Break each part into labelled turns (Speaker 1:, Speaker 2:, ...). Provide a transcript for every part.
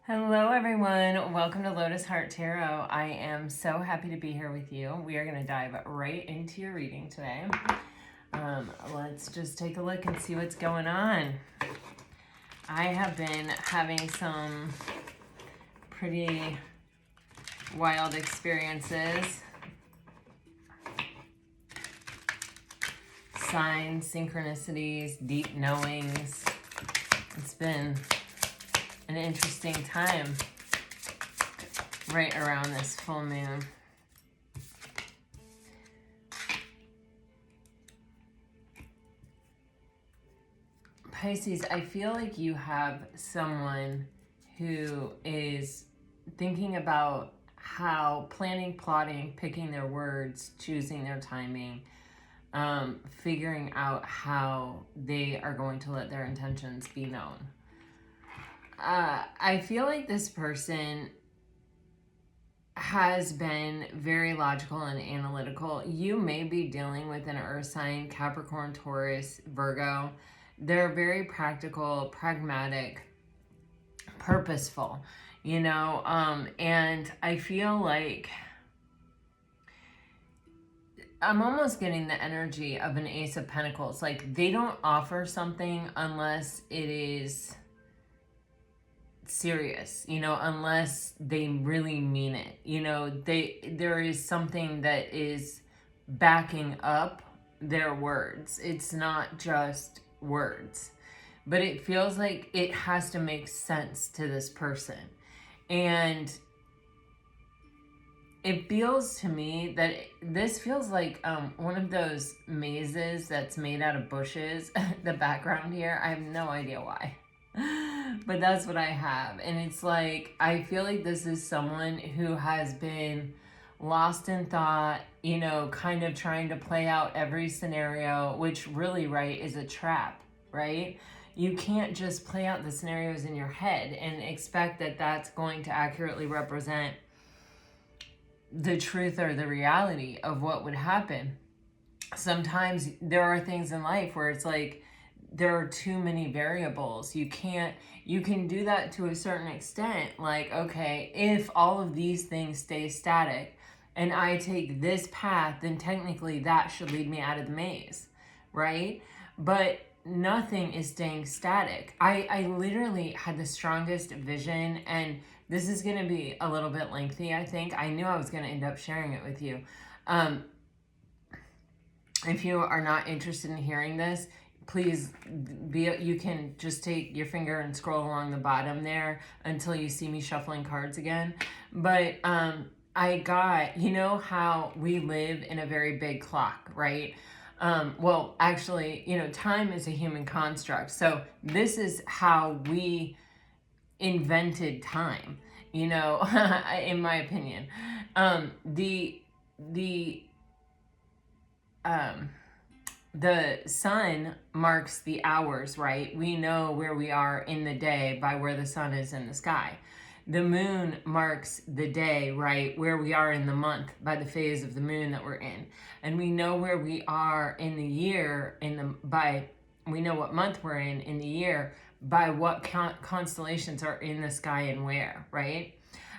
Speaker 1: Hello everyone, welcome to Lotus Heart Tarot. I am so happy to be here with you. We are going to dive right into your reading today. Let's just take a look and see what's going on. I have been having some pretty wild experiences. Signs, synchronicities, deep knowings. It's been an interesting time right around this full moon. Pisces, I feel like you have someone who is thinking about how planning, plotting, picking their words, choosing their timing, figuring out how they are going to let their intentions be known. I feel like this person has been very logical and analytical. You may be dealing with an earth sign, Capricorn, Taurus, Virgo. They're very practical, pragmatic, purposeful, and I feel like I'm almost getting the energy of an Ace of Pentacles. Like they don't offer something unless it is serious, unless they really mean it. There is something that is backing up their words. It's not just words, but it feels like it has to make sense to this person. And it feels to me that this feels like one of those mazes that's made out of bushes. The background here, I have no idea why. But that's what I have. And it's like, I feel like this is someone who has been lost in thought, kind of trying to play out every scenario, which really, right, is a trap, right? You can't just play out the scenarios in your head and expect that that's going to accurately represent the truth or the reality of what would happen. Sometimes there are things in life where it's like, there are too many variables. You can do that to a certain extent. Like, okay, if all of these things stay static and I take this path, then technically that should lead me out of the maze, right? But nothing is staying static. I literally had the strongest vision, and this is going to be a little bit lengthy, I think. I knew I was going to end up sharing it with you. If you are not interested in hearing this, please you can just take your finger and scroll along the bottom there until you see me shuffling cards again. But I got, how we live in a very big clock, right? Well, actually, time is a human construct. So this is how we invented time, in my opinion. The sun marks the hours, right? We know where we are in the day by where the sun is in the sky. The moon marks the day, right? Where we are in the month by the phase of the moon that we're in. And we know where we are in the year we know what month we're in the year by what constellations are in the sky and where, right?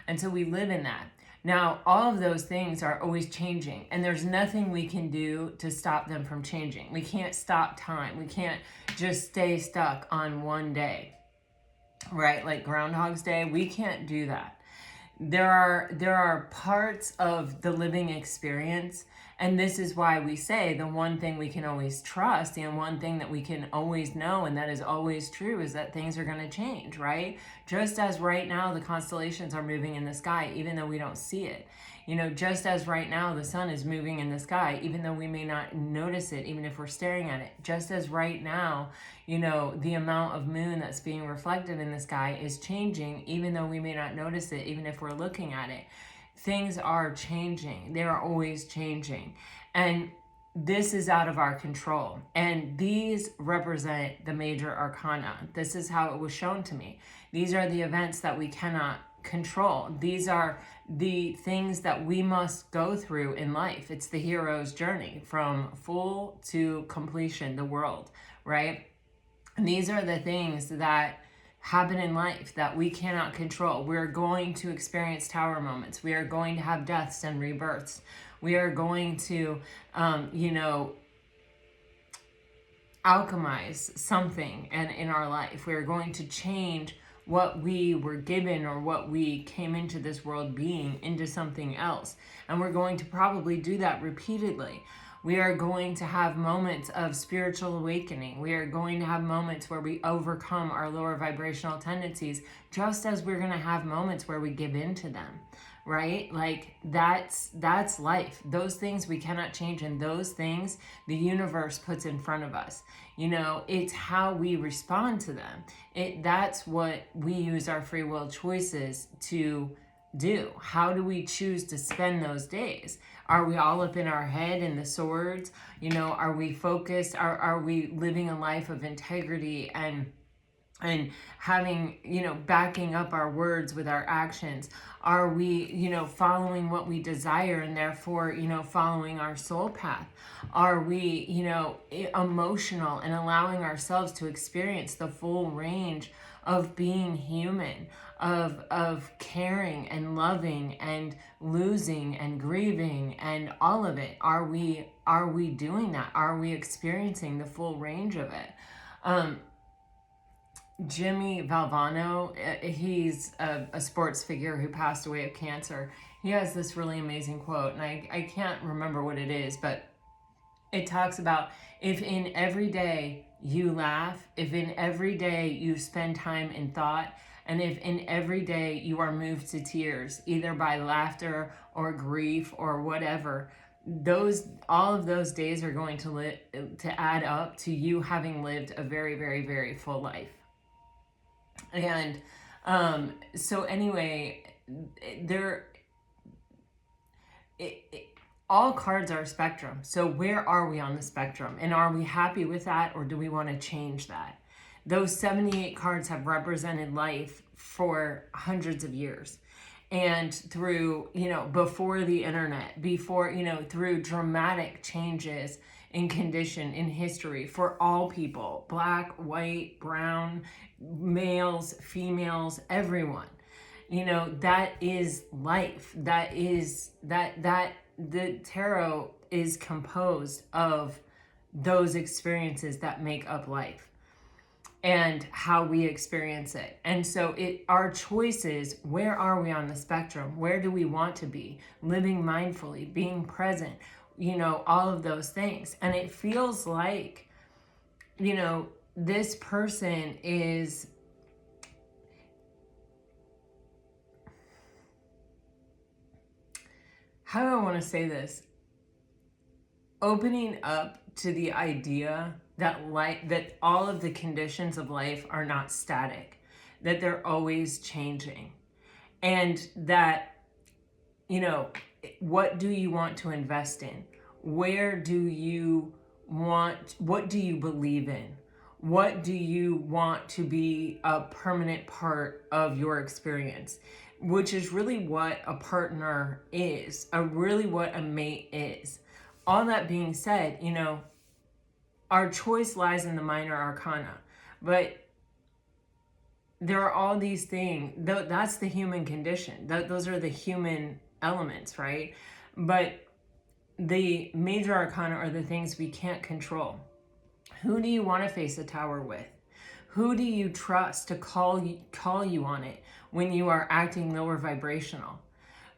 Speaker 1: And so we live in that. Now, all of those things are always changing, and there's nothing we can do to stop them from changing. We can't stop time. We can't just stay stuck on one day, right? Like Groundhog's Day, we can't do that. There are parts of the living experience, and this is why we say the one thing we can always trust and one thing that we can always know and that is always true is that things are going to change, right? Just as right now the constellations are moving in the sky even though we don't see it. Just as right now the sun is moving in the sky even though we may not notice it even if we're staring at it. Just as right now, the amount of moon that's being reflected in the sky is changing even though we may not notice it even if we're looking at it. Things are changing. They are always changing. And this is out of our control. And these represent the major arcana. This is how it was shown to me. These are the events that we cannot control. These are the things that we must go through in life. It's the hero's journey from full to completion, the world, right? And these are the things that happen in life that we cannot control. We're going to experience tower moments. We are going to have deaths and rebirths. We are going to, alchemize something and in our life. We are going to change what we were given or what we came into this world being into something else. And we're going to probably do that repeatedly. We are going to have moments of spiritual awakening. We are going to have moments where we overcome our lower vibrational tendencies, just as we're going to have moments where we give in to them, right? Like that's life. Those things we cannot change, and those things the universe puts in front of us. It's how we respond to them. That's what we use our free will choices to do. How do we choose to spend those days? Are we all up in our head in the swords? Are we focused? Are we living a life of integrity and having, backing up our words with our actions? Are we, following what we desire and therefore, following our soul path? Are we, emotional and allowing ourselves to experience the full range of being human, of caring and loving and losing and grieving and all of it? Are we doing that? Are we experiencing the full range of it? Jimmy Valvano, he's a sports figure who passed away of cancer. He has this really amazing quote, and I can't remember what it is, but it talks about, if in every day you laugh, if in every day you spend time in thought, and if in every day you are moved to tears, either by laughter or grief or whatever, all of those days are going to add up to you having lived a very, very, very full life. And so anyway, all cards are a spectrum. So where are we on the spectrum? And are we happy with that, or do we want to change that? Those 78 cards have represented life for hundreds of years. And through, before the internet, through dramatic changes in condition, in history, for all people, black, white, brown, males, females, everyone. That is life. The tarot is composed of those experiences that make up life and how we experience it. And so our choices, where are we on the spectrum? Where do we want to be? Living mindfully, being present, all of those things. And it feels like, this person is, how do I want to say this? Opening up to the idea that all of the conditions of life are not static, that they're always changing, and that, what do you want to invest in? What do you believe in? What do you want to be a permanent part of your experience? Which is really what a partner is, really what a mate is. All that being said, our choice lies in the minor arcana, but there are all these things. That's the human condition. Those are the human elements, right? But the major arcana are the things we can't control. Who do you want to face a tower with? Who do you trust to call you on it when you are acting lower vibrational?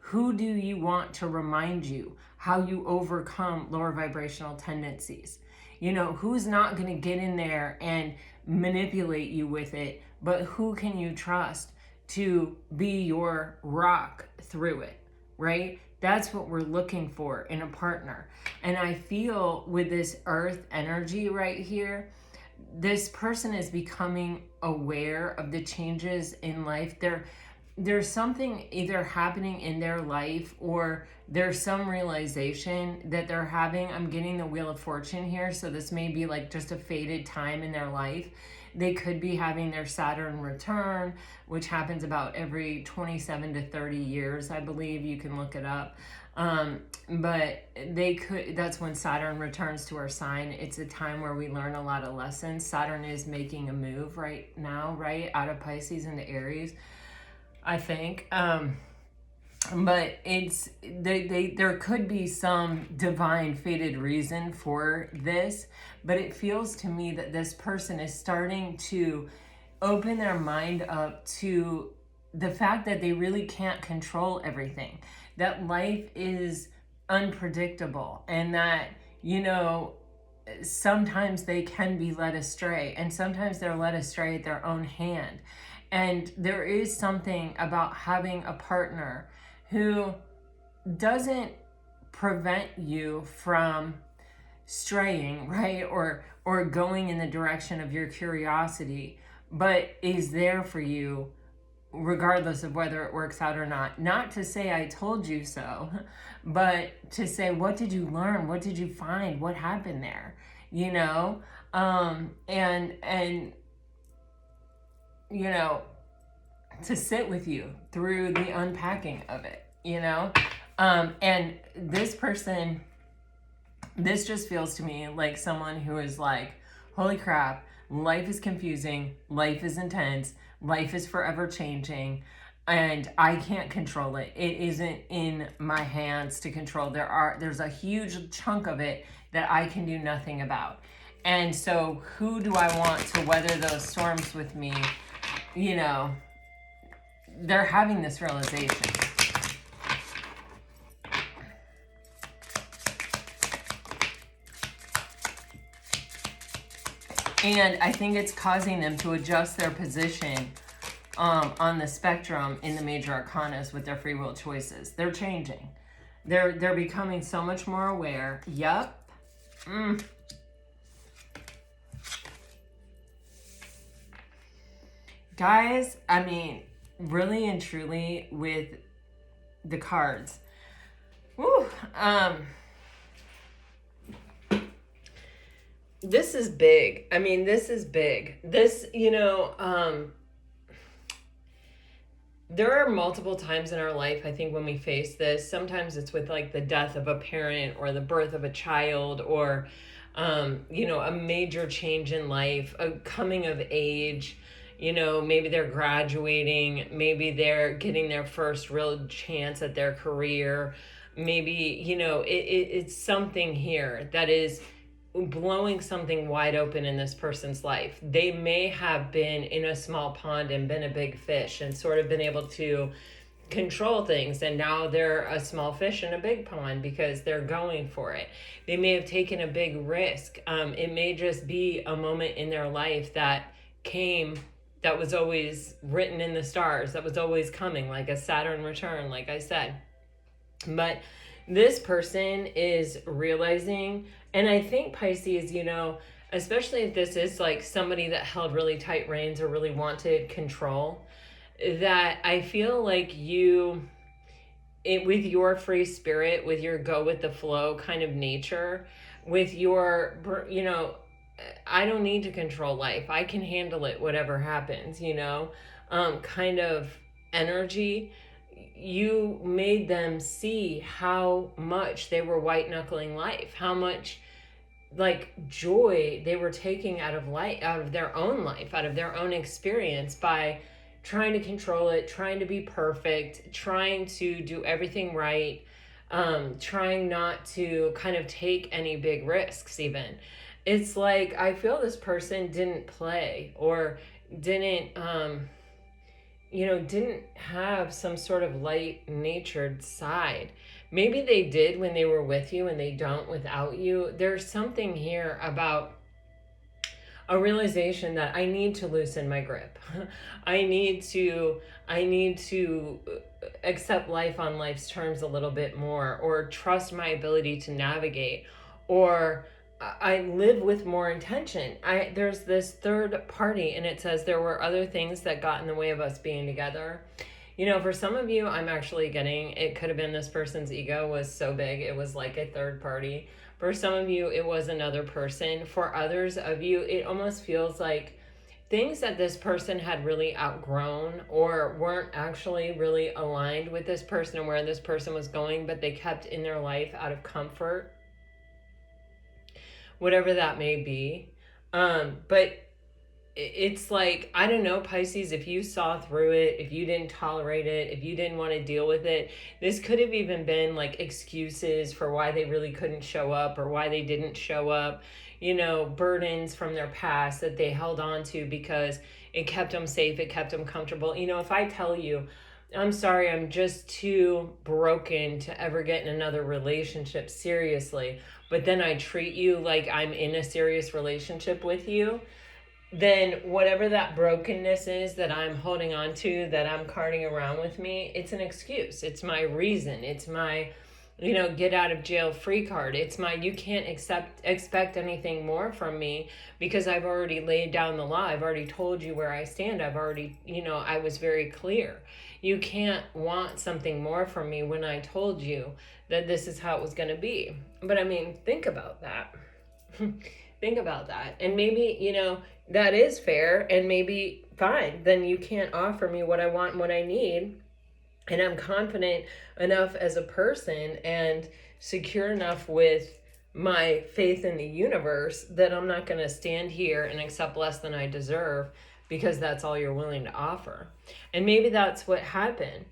Speaker 1: Who do you want to remind you how you overcome lower vibrational tendencies? Who's not going to get in there and manipulate you with it, but who can you trust to be your rock through it, right? That's what we're looking for in a partner. And I feel with this earth energy right here, this person is becoming aware of the changes in life. There's something either happening in their life, or there's some realization that they're having. I'm getting the Wheel of Fortune here, so this may be like just a faded time in their life, They could be having their Saturn return, which happens about every 27 to 30 years, I believe. You can look it up. But that's when Saturn returns to our sign. It's a time where we learn a lot of lessons. Saturn is making a move right now, right? Out of Pisces into Aries, I think. But there could be some divine fated reason for this, but it feels to me that this person is starting to open their mind up to the fact that they really can't control everything, that life is unpredictable, and that, sometimes they can be led astray, and sometimes they're led astray at their own hand. And there is something about having a partner who doesn't prevent you from straying, right? Or going in the direction of your curiosity, but is there for you regardless of whether it works out or not. Not to say I told you so, but to say, what did you learn? What did you find? What happened there? And to sit with you through the unpacking of it, and this person, this just feels to me like someone who is like, holy crap, life is confusing, life is intense, life is forever changing, and I can't control it. It isn't in my hands to control. There's a huge chunk of it that I can do nothing about. And so who do I want to weather those storms with me? They're having this realization. And I think it's causing them to adjust their position on the spectrum in the major arcanas with their free will choices. They're changing. They're becoming so much more aware. Yup. Guys, I mean, really and truly with the cards. Woo, this is big. I mean, this is big. This, there are multiple times in our life, I think, when we face this. Sometimes it's with like the death of a parent or the birth of a child, or, a major change in life, a coming of age. Maybe they're graduating, maybe they're getting their first real chance at their career. Maybe, it's something here that is blowing something wide open in this person's life. They may have been in a small pond and been a big fish and sort of been able to control things, and now they're a small fish in a big pond because they're going for it. They may have taken a big risk. It may just be a moment in their life that was always written in the stars, that was always coming, like a Saturn return, like I said. But this person is realizing, and I think Pisces, especially if this is like somebody that held really tight reins or really wanted control, that I feel like with your free spirit, with your go with the flow kind of nature, with your, I don't need to control life. I can handle it, whatever happens, kind of energy. You made them see how much they were white knuckling life, how much like joy they were taking out of life, out of their own life, out of their own experience by trying to control it, trying to be perfect, trying to do everything right, trying not to kind of take any big risks even. It's like, I feel this person didn't play or didn't have some sort of light-natured side. Maybe they did when they were with you and they don't without you. There's something here about a realization that I need to loosen my grip. I need to accept life on life's terms a little bit more, or trust my ability to navigate, or I live with more intention. There's this third party, and it says there were other things that got in the way of us being together. For some of you, I'm actually getting, it could have been this person's ego was so big, it was like a third party. For some of you, it was another person. For others of you, it almost feels like things that this person had really outgrown or weren't actually really aligned with this person and where this person was going, but they kept in their life out of comfort, whatever that may be. But it's like, I don't know, Pisces, if you saw through it, if you didn't tolerate it, if you didn't want to deal with it, this could have even been like excuses for why they really couldn't show up or why they didn't show up, you know, burdens from their past that they held on to because it kept them safe, it kept them comfortable. You know, if I tell you, I'm sorry, I'm just too broken to ever get in another relationship seriously, but then I treat you like I'm in a serious relationship with you, then whatever that brokenness is that I'm holding on to, that I'm carting around with me, it's an excuse. It's my reason. It's my, you know, get out of jail free card. It's my, you can't expect anything more from me because I've already laid down the law. I've already told you where I stand. I've already, you know, I was very clear. You can't want something more from me when I told you that this is how it was going to be. But I mean, think about that. Think about that. And maybe, you know, that is fair, and maybe fine, then you can't offer me what I want and what I need. And I'm confident enough as a person and secure enough with my faith in the universe that I'm not going to stand here and accept less than I deserve because that's all you're willing to offer. And maybe that's what happened.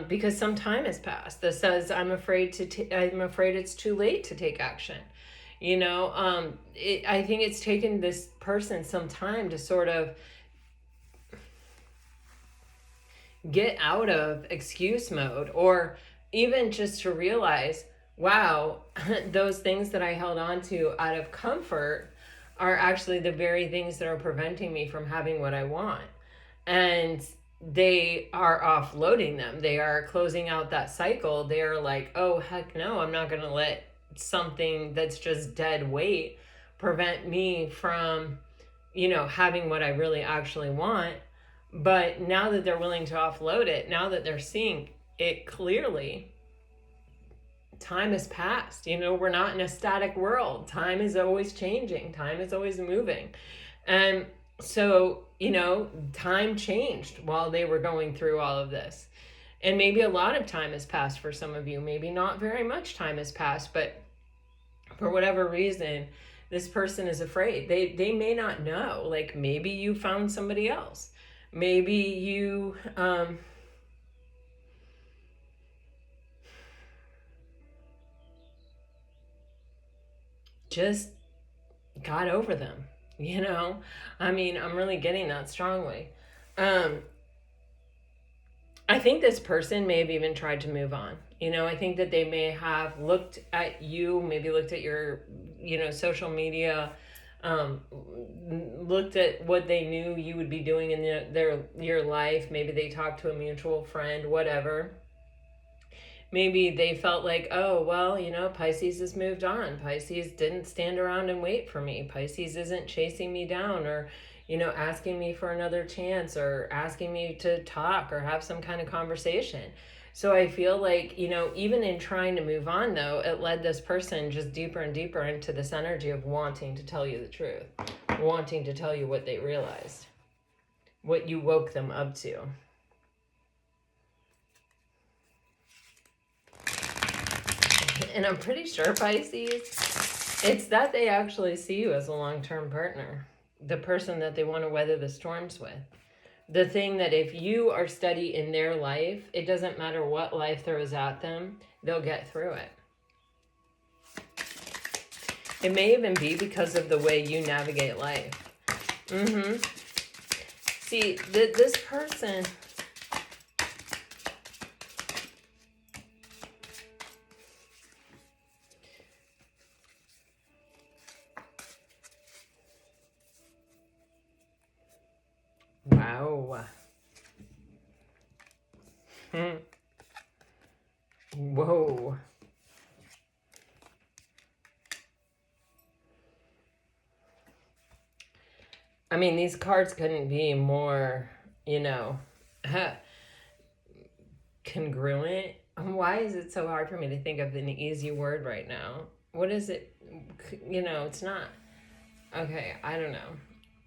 Speaker 1: Because some time has passed that says I'm afraid it's too late to take action. You know, I think it's taken this person some time to sort of get out of excuse mode, or even just to realize, wow, those things that I held on to out of comfort are actually the very things that are preventing me from having what I want. And they are offloading them. They are closing out that cycle. They are like, oh, heck no, I'm not going to let something that's just dead weight prevent me from, you know, having what I really actually want. But now that they're willing to offload it, now that they're seeing it clearly, time has passed. You know, we're not in a static world. Time is always changing. Time is always moving. And so, you know, time changed while they were going through all of this. And maybe a lot of time has passed for some of you. Maybe not very much time has passed, but for whatever reason, this person is afraid. They may not know. Like, maybe you found somebody else. Maybe you just got over them, you know? I mean, I'm really getting that strongly. I think this person may have even tried to move on. You know, I think that they may have looked at you, maybe looked at your, you know, social media, looked at what they knew you would be doing in your life. Maybe they talked to a mutual friend, whatever. Maybe they felt like, oh, well, you know, Pisces has moved on. Pisces didn't stand around and wait for me. Pisces isn't chasing me down or, you know, asking me for another chance or asking me to talk or have some kind of conversation. So I feel like, you know, even in trying to move on, though, it led this person just deeper and deeper into this energy of wanting to tell you the truth, wanting to tell you what they realized, what you woke them up to. And I'm pretty sure, Pisces, it's that they actually see you as a long-term partner, the person that they want to weather the storms with. The thing that if you are steady in their life, it doesn't matter what life throws at them, they'll get through it. It may even be because of the way you navigate life. See, this person... Wow. Whoa. I mean, these cards couldn't be more, you know, congruent. Why is it so hard for me to think of an easy word right now? What is it? You know, it's not. Okay, I don't know.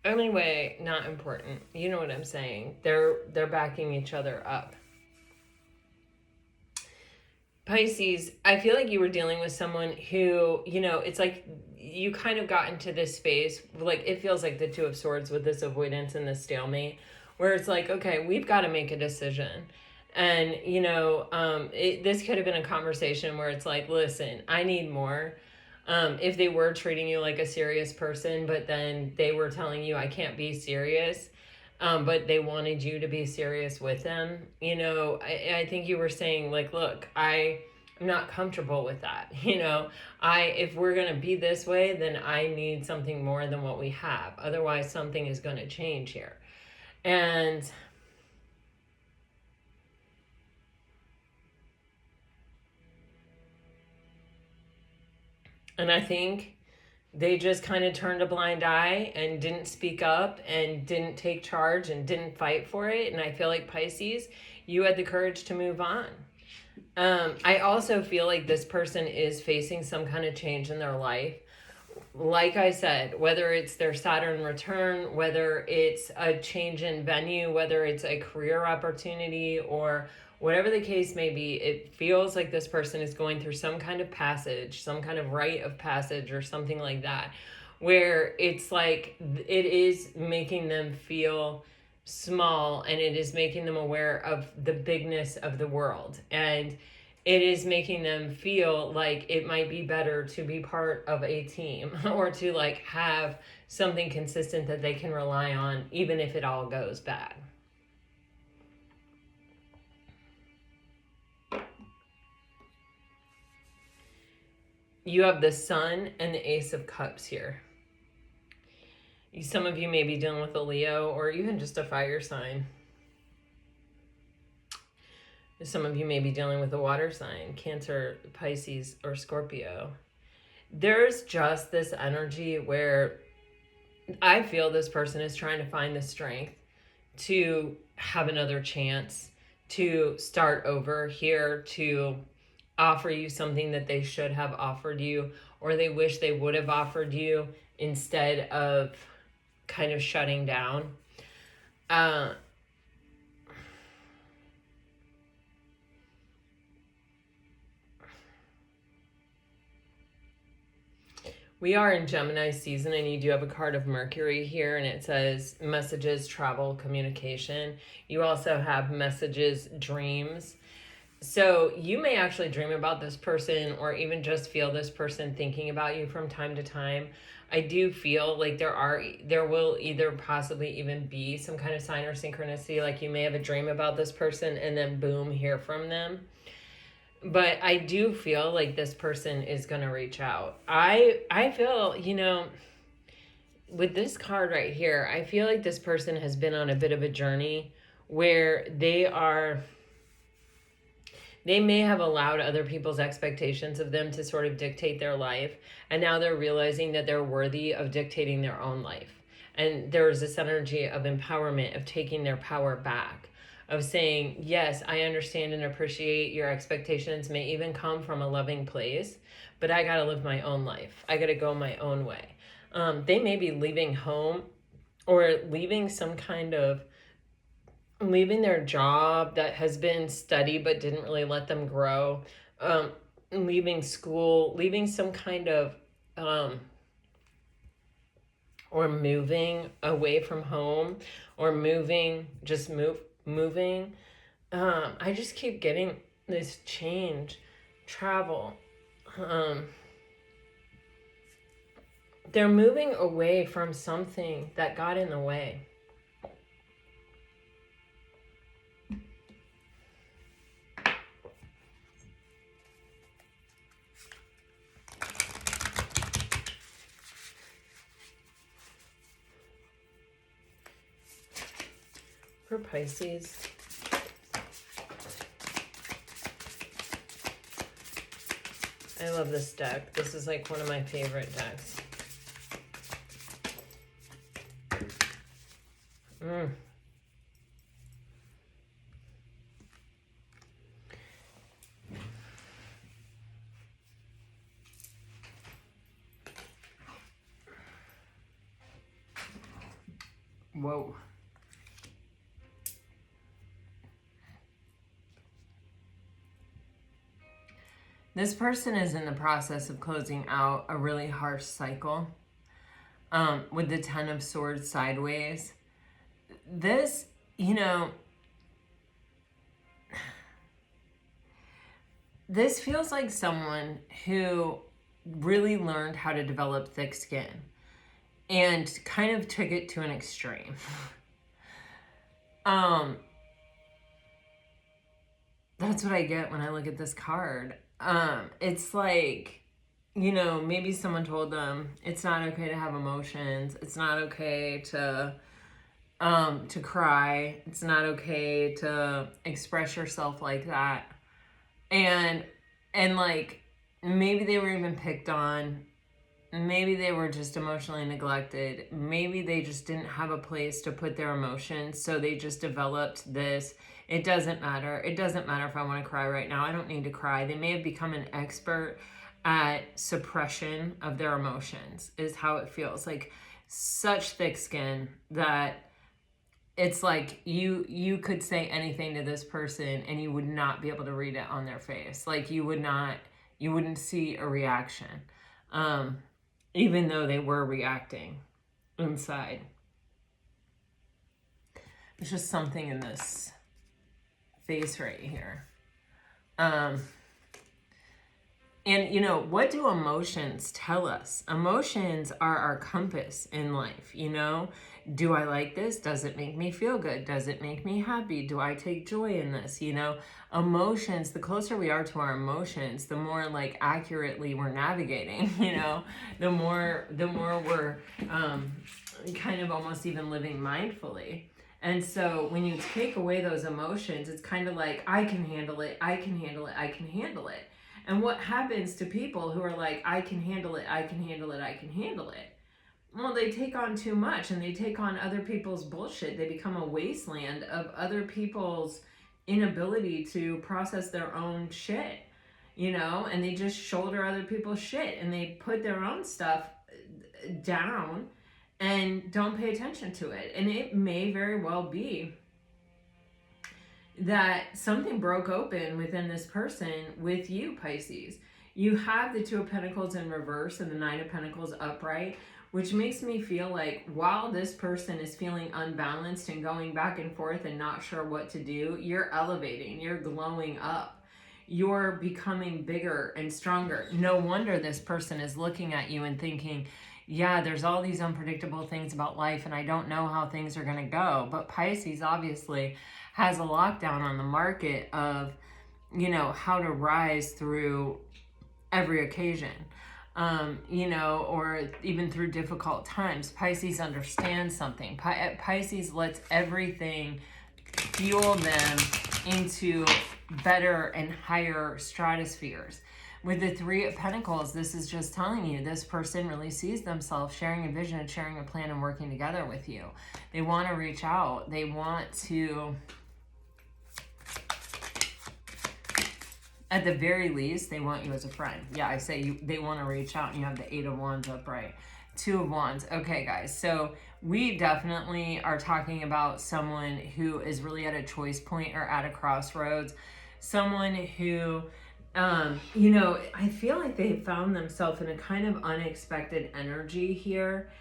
Speaker 1: Anyway, not important. You know what I'm saying. They're backing each other up. Pisces, I feel like you were dealing with someone who, it's like you kind of got into this space, like it feels like the Two of Swords with this avoidance and this stalemate, where it's like, okay, we've got to make a decision. And, this could have been a conversation where it's like, listen, I need more. If they were treating you like a serious person, but then they were telling you, I can't be serious, but they wanted you to be serious with them. I think you were saying, like, look, I'm not comfortable with that. If we're going to be this way, then I need something more than what we have. Otherwise, something is going to change here. And I think they just kind of turned a blind eye and didn't speak up and didn't take charge and didn't fight for it. And I feel like, Pisces, you had the courage to move on. I also feel like this person is facing some kind of change in their life. Like I said, whether it's their Saturn return, whether it's a change in venue, whether it's a career opportunity, or whatever the case may be, it feels like this person is going through some kind of passage, some kind of rite of passage or something like that, where it's like it is making them feel small, and it is making them aware of the bigness of the world, and it is making them feel like it might be better to be part of a team or to like have something consistent that they can rely on, even if it all goes bad. You have the Sun and the Ace of Cups here. Some of you may be dealing with a Leo or even just a fire sign. Some of you may be dealing with a water sign, Cancer, Pisces, or Scorpio. There's just this energy where I feel this person is trying to find the strength to have another chance, to start over here, to offer you something that they should have offered you, or they wish they would have offered you, instead of kind of shutting down. We are in Gemini season, and you do have a card of Mercury here, and it says messages, travel, communication. You also have messages, dreams. So you may actually dream about this person, or even just feel this person thinking about you from time to time. I do feel like there will either possibly even be some kind of sign or synchronicity, like you may have a dream about this person and then boom, hear from them. But I do feel like this person is going to reach out. I feel, with this card right here, I feel like this person has been on a bit of a journey where they may have allowed other people's expectations of them to sort of dictate their life. And now they're realizing that they're worthy of dictating their own life. And there's this energy of empowerment, of taking their power back, of saying, yes, I understand and appreciate your expectations may even come from a loving place, but I got to live my own life. I got to go my own way. They may be leaving home or leaving their job that has been steady but didn't really let them grow, leaving school, leaving some kind of, or moving away from home, or moving. I just keep getting this change, travel. They're moving away from something that got in the way. For Pisces, I love this deck. This is like one of my favorite decks. Whoa. This person is in the process of closing out a really harsh cycle with the Ten of Swords sideways. This, this feels like someone who really learned how to develop thick skin and kind of took it to an extreme. That's what I get when I look at this card. It's like, maybe someone told them it's not okay to have emotions. It's not okay to cry. It's not okay to express yourself like that. And like, maybe they were even picked on. Maybe they were just emotionally neglected. Maybe they just didn't have a place to put their emotions. So they just developed this. It doesn't matter. It doesn't matter if I want to cry right now. I don't need to cry. They may have become an expert at suppression of their emotions, is how it feels. Like such thick skin that it's like you could say anything to this person and you would not be able to read it on their face. Like you wouldn't see a reaction. Even though they were reacting inside. There's just something in this face right here. And what do emotions tell us? Emotions are our compass in life, Do I like this? Does it make me feel good? Does it make me happy? Do I take joy in this? Emotions, the closer we are to our emotions, the more like accurately we're navigating, the more we're kind of almost even living mindfully. And so when you take away those emotions, it's kind of like, I can handle it, I can handle it, I can handle it. And what happens to people who are like, I can handle it, I can handle it, I can handle it? Well, they take on too much and they take on other people's bullshit. They become a wasteland of other people's inability to process their own shit, and they just shoulder other people's shit and they put their own stuff down and don't pay attention to it. And it may very well be that something broke open within this person with you, Pisces. You have the Two of Pentacles in reverse and the Nine of Pentacles upright, which makes me feel like while this person is feeling unbalanced and going back and forth and not sure what to do, you're elevating, you're glowing up, you're becoming bigger and stronger. No wonder this person is looking at you and thinking, yeah, there's all these unpredictable things about life and I don't know how things are going to go. But Pisces obviously has a lockdown on the market of, how to rise through every occasion. Or even through difficult times. Pisces understands something. Pisces lets everything fuel them into better and higher stratospheres. With the Three of Pentacles, this is just telling you this person really sees themselves sharing a vision and sharing a plan and working together with you. They want to reach out. They want to, at the very least, they want you as a friend. Yeah, I say they want to reach out, and you have the Eight of Wands upright. Two of Wands. Okay, guys. So we definitely are talking about someone who is really at a choice point or at a crossroads. Someone who, I feel like they found themselves in a kind of unexpected energy here.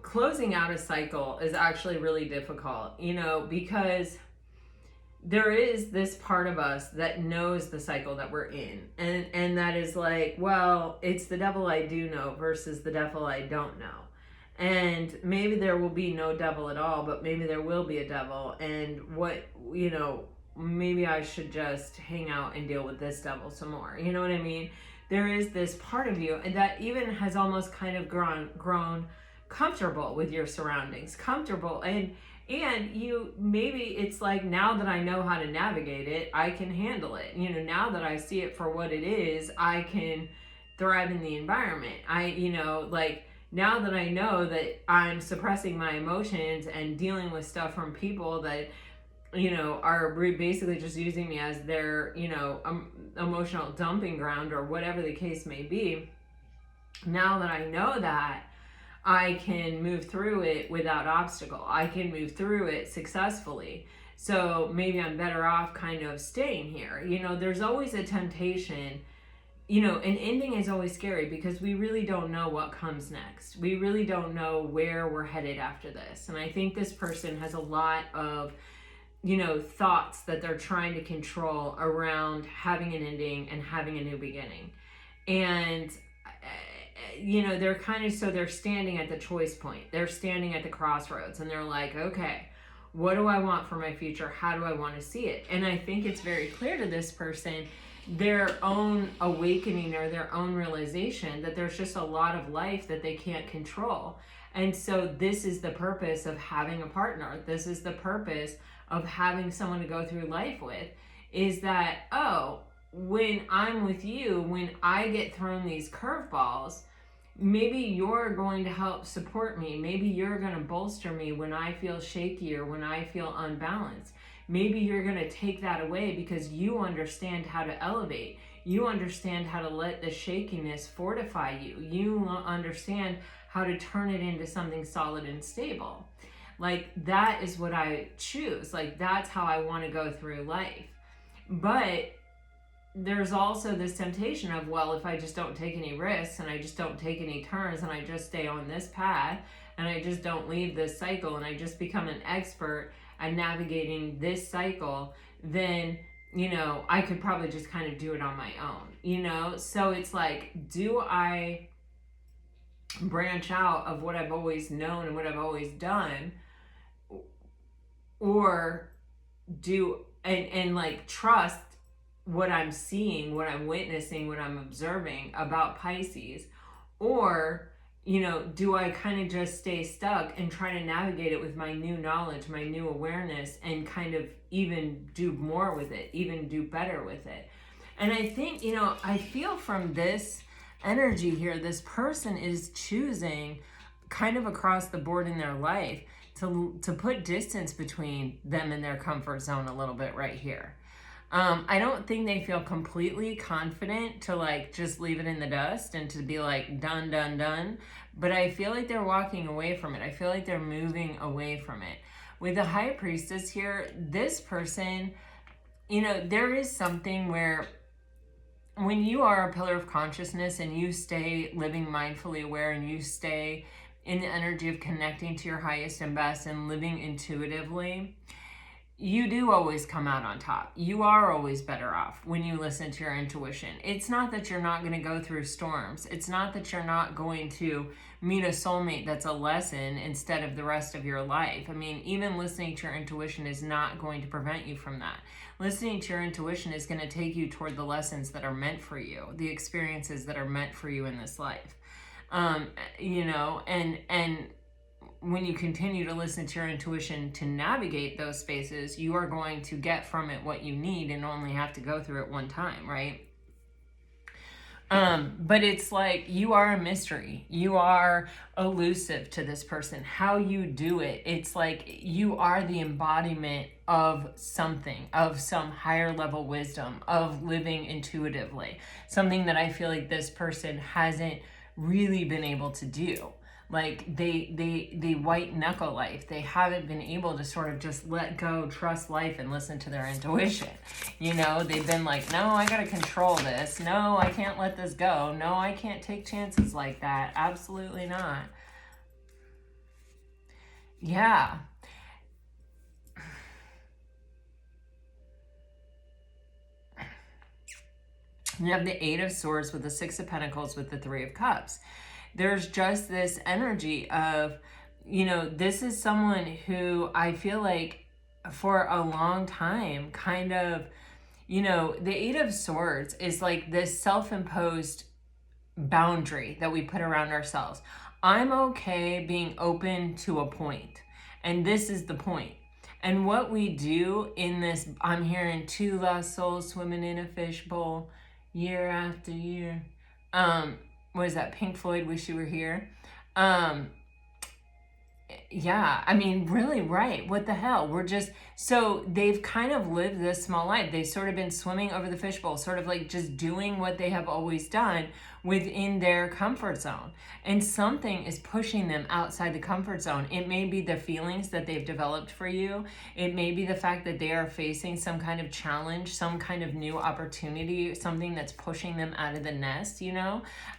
Speaker 1: Closing out a cycle is actually really difficult, because there is this part of us that knows the cycle that we're in. And that is like, well, it's the devil I do know versus the devil I don't know. And maybe there will be no devil at all, but maybe there will be a devil. And maybe I should just hang out and deal with this devil some more. You know what I mean? There is this part of you that even has almost kind of grown comfortable with your surroundings, comfortable. And you, maybe it's like, now that I know how to navigate it, I can handle it. Now that I see it for what it is, I can thrive in the environment. Now that I know that I'm suppressing my emotions and dealing with stuff from people that, are basically just using me as their, emotional dumping ground or whatever the case may be. Now that I know that, I can move through it without obstacle. I can move through it successfully. So maybe I'm better off kind of staying here. There's always a temptation. An ending is always scary because we really don't know what comes next. We really don't know where we're headed after this. And I think this person has a lot of, thoughts that they're trying to control around having an ending and having a new beginning. And, they're kind of, so they're standing at the choice point. They're standing at the crossroads and they're like, okay, what do I want for my future? How do I want to see it? And I think it's very clear to this person, their own awakening or their own realization that there's just a lot of life that they can't control. And so this is the purpose of having a partner. This is the purpose of having someone to go through life with, is that, oh, when I'm with you, when I get thrown these curveballs, maybe you're going to help support me. Maybe you're going to bolster me when I feel shaky or when I feel unbalanced. Maybe you're going to take that away because you understand how to elevate. You understand how to let the shakiness fortify you. You understand how to turn it into something solid and stable. Like, that is what I choose. Like, that's how I want to go through life. But there's also this temptation of, well, if I just don't take any risks and I just don't take any turns and I just stay on this path and I just don't leave this cycle and I just become an expert at navigating this cycle, then, I could probably just kind of do it on my own, So it's like, do I branch out of what I've always known and what I've always done, or do, and like trust what I'm seeing, what I'm witnessing, what I'm observing about Pisces? Or, do I kind of just stay stuck and try to navigate it with my new knowledge, my new awareness, and kind of even do more with it, even do better with it? And I think, I feel from this energy here, this person is choosing kind of across the board in their life to put distance between them and their comfort zone a little bit right here. I don't think they feel completely confident to like just leave it in the dust and to be like done, done, done. But I feel like they're walking away from it. I feel like they're moving away from it. With the High Priestess here, this person, there is something where when you are a pillar of consciousness and you stay living mindfully aware and you stay in the energy of connecting to your highest and best and living intuitively, you do always come out on top. You are always better off when you listen to your intuition. It's not that you're not going to go through storms. It's not that you're not going to meet a soulmate that's a lesson instead of the rest of your life. I mean, even listening to your intuition is not going to prevent you from that. Listening to your intuition is going to take you toward the lessons that are meant for you, the experiences that are meant for you in this life. And when you continue to listen to your intuition to navigate those spaces, you are going to get from it what you need and only have to go through it one time, right? But it's like, you are a mystery. You are elusive to this person. How you do it, it's like you are the embodiment of something, of some higher level wisdom, of living intuitively. Something that I feel like this person hasn't really been able to do. Like they white knuckle life. They haven't been able to sort of just let go, trust life, and listen to their intuition. They've been like, no, I gotta control this. No, I can't let this go. No, I can't take chances like that. Absolutely not. Yeah. You have the Eight of Swords with the Six of Pentacles with the Three of Cups. There's just this energy of, this is someone who I feel like for a long time kind of, the Eight of Swords is like this self-imposed boundary that we put around ourselves. I'm okay being open to a point, and this is the point. And what we do in this, I'm hearing two lost souls swimming in a fishbowl year after year. What is that? Pink Floyd, Wish You Were Here. Yeah, I mean, really, right. What the hell? We're just, so they've kind of lived this small life. They've sort of been swimming over the fishbowl, sort of like just doing what they have always done within their comfort zone. And something is pushing them outside the comfort zone. It may be the feelings that they've developed for you. It may be the fact that they are facing some kind of challenge, some kind of new opportunity, something that's pushing them out of the nest,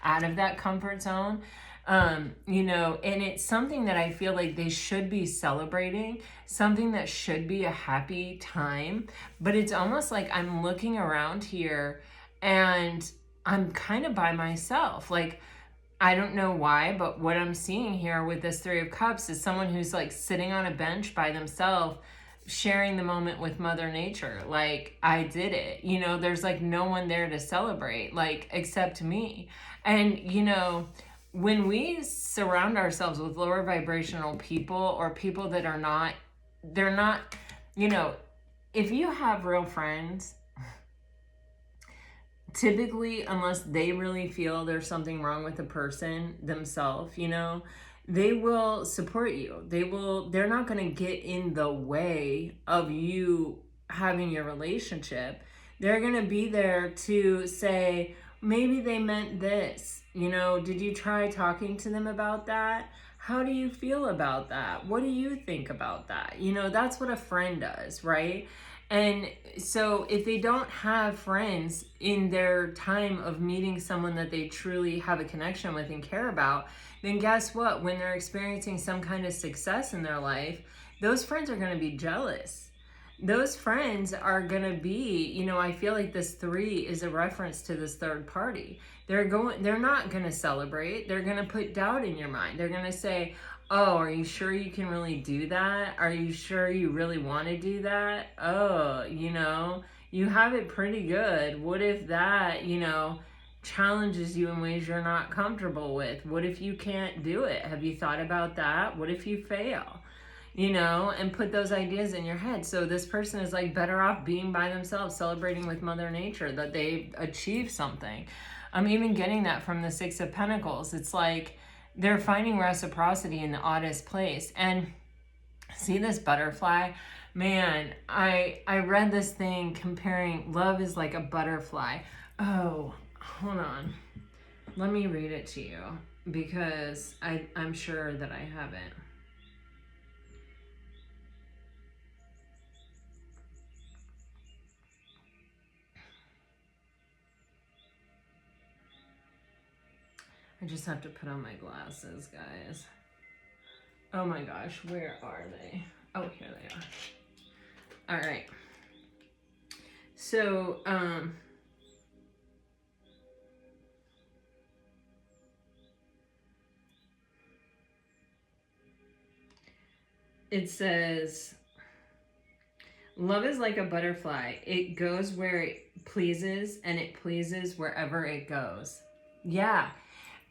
Speaker 1: out of that comfort zone. And it's something that I feel like they should be celebrating, something that should be a happy time. But it's almost like I'm looking around here and I'm kind of by myself. Like, I don't know why, but what I'm seeing here with this Three of Cups is someone who's like sitting on a bench by themselves, sharing the moment with Mother Nature. Like, I did it. There's like no one there to celebrate, like, except me. And, when we surround ourselves with lower vibrational people or people that are not, they're not, if you have real friends, typically, unless they really feel there's something wrong with the person themselves, they will support you. They're not going to get in the way of you having your relationship. They're going to be there to say, maybe they meant this. Did you try talking to them about that? How do you feel about that? What do you think about that? That's what a friend does, right? And so if they don't have friends in their time of meeting someone that they truly have a connection with and care about, then guess what? When they're experiencing some kind of success in their life, those friends are going to be jealous. Those friends are going to be, I feel like this 3 is a reference to this third party. They're not going to celebrate. They're going to put doubt in your mind. They're going to say, oh, are you sure you can really do that? Are you sure you really want to do that? Oh, you have it pretty good. What if that, challenges you in ways you're not comfortable with? What if you can't do it? Have you thought about that? What if you fail? And put those ideas in your head. So this person is like better off being by themselves, celebrating with Mother Nature that they've achieved something. I'm even getting that from the 6 of Pentacles. It's like they're finding reciprocity in the oddest place. And see this butterfly? Man, I read this thing comparing love is like a butterfly. Oh, hold on. Let me read it to you because I'm sure that I haven't. I just have to put on my glasses, guys. Oh my gosh, where are they? Oh, here they are. All right. So, it says, love is like a butterfly. It goes where it pleases, and it pleases wherever it goes. Yeah.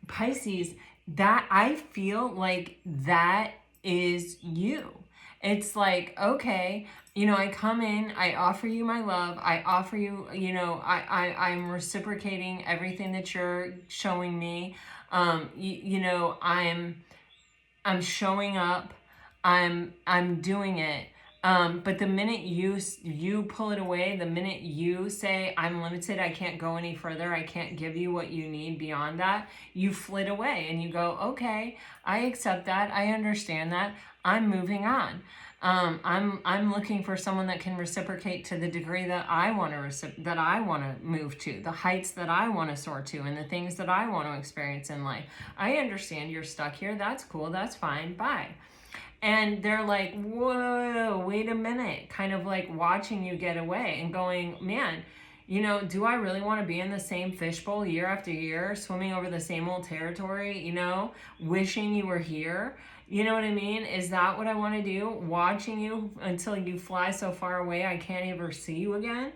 Speaker 1: Pisces, that I feel like that is you. It's like, okay, I come in, I offer you my love, I offer you, I'm reciprocating everything that you're showing me. I'm showing up, I'm doing it. But the minute you pull it away, the minute you say, I'm limited, I can't go any further, I can't give you what you need beyond that, you flit away and you go, okay, I accept that, I understand that, I'm moving on. I'm looking for someone that can reciprocate to the degree that I want to move to, the heights that I want to soar to, and the things that I want to experience in life. I understand you're stuck here. That's cool. That's fine. Bye. And they're like, whoa, wait a minute, kind of like watching you get away and going, man, do I really want to be in the same fishbowl year after year, swimming over the same old territory, wishing you were here? You know what I mean? Is that what I want to do? Watching you until you fly so far away I can't ever see you again?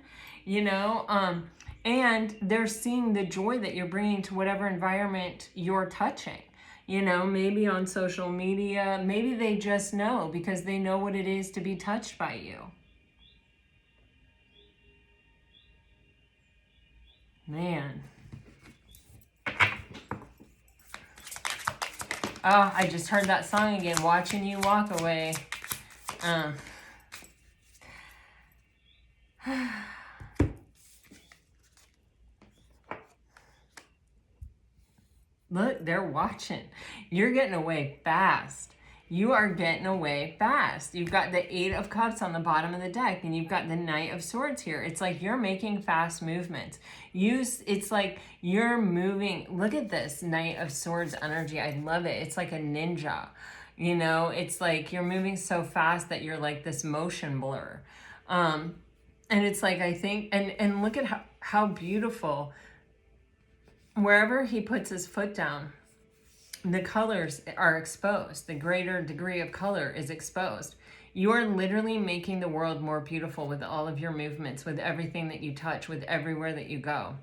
Speaker 1: And they're seeing the joy that you're bringing to whatever environment you're touching. Maybe on social media, maybe they just know because they know what it is to be touched by you. Man. Oh, I just heard that song again, Watching You Walk Away. Look, they're watching. You're getting away fast. You are getting away fast. You've got the 8 of Cups on the bottom of the deck, and you've got the Knight of Swords here. It's like you're making fast movements. It's like you're moving. Look at this Knight of Swords energy. I love it. It's like a ninja. You know, it's like you're moving so fast that you're like this motion blur. And it's like, I think, and look at how beautiful, wherever he puts his foot down, the colors are exposed. The greater degree of color is exposed. You are literally making the world more beautiful with all of your movements, with everything that you touch, with everywhere that you go.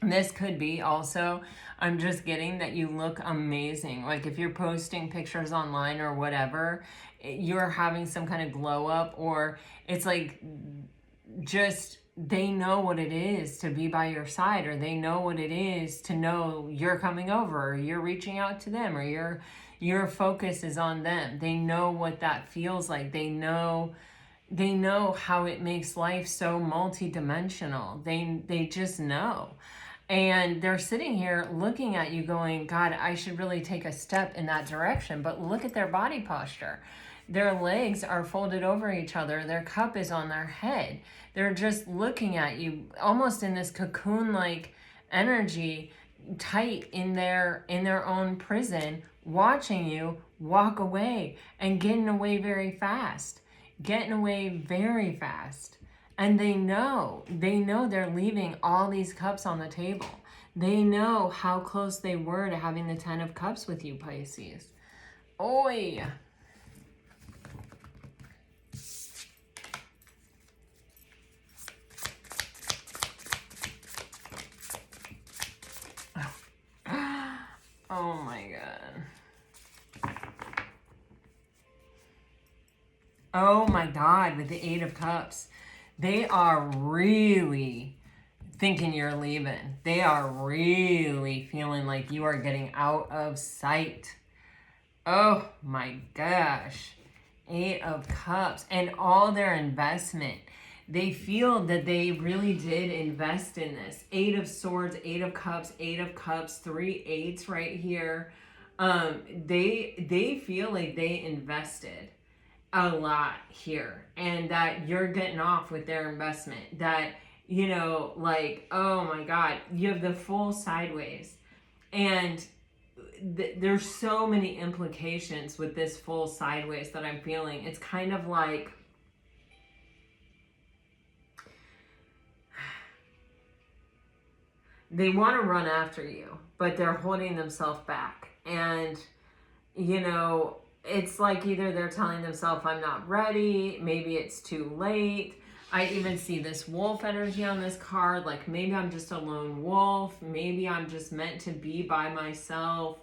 Speaker 1: And this could be also, I'm just getting that you look amazing. Like if you're posting pictures online or whatever, you're having some kind of glow up, or it's like just they know what it is to be by your side, or they know what it is to know you're coming over, or you're reaching out to them, or your focus is on them. They know what that feels like. They know how it makes life so multidimensional. They just know. And they're sitting here looking at you going, God, I should really take a step in that direction. But look at their body posture. Their legs are folded over each other. Their cup is on their head. They're just looking at you almost in this cocoon-like energy, tight in their own prison, watching you walk away and getting away very fast. Getting away very fast. And they know they're leaving all these cups on the table. They know how close they were to having the 10 of Cups with you, Pisces. Oi! Oh my God. Oh my God, with the 8 of Cups. They are really thinking you're leaving. They are really feeling like you are getting out of sight. Oh my gosh. 8 of Cups and all their investment. They feel that they really did invest in this. 8 of Swords, 8 of Cups, 8 of Cups, 3 8s right here. They feel like they invested a lot here, and that you're getting off with their investment. That, you know, like, oh my God, you have the full sideways, and there's so many implications with this full sideways that I'm feeling. It's kind of like they want to run after you, but they're holding themselves back. And, you know, it's like either they're telling themselves, I'm not ready, maybe it's too late. I even see this wolf energy on this card, like maybe I'm just a lone wolf, maybe I'm just meant to be by myself.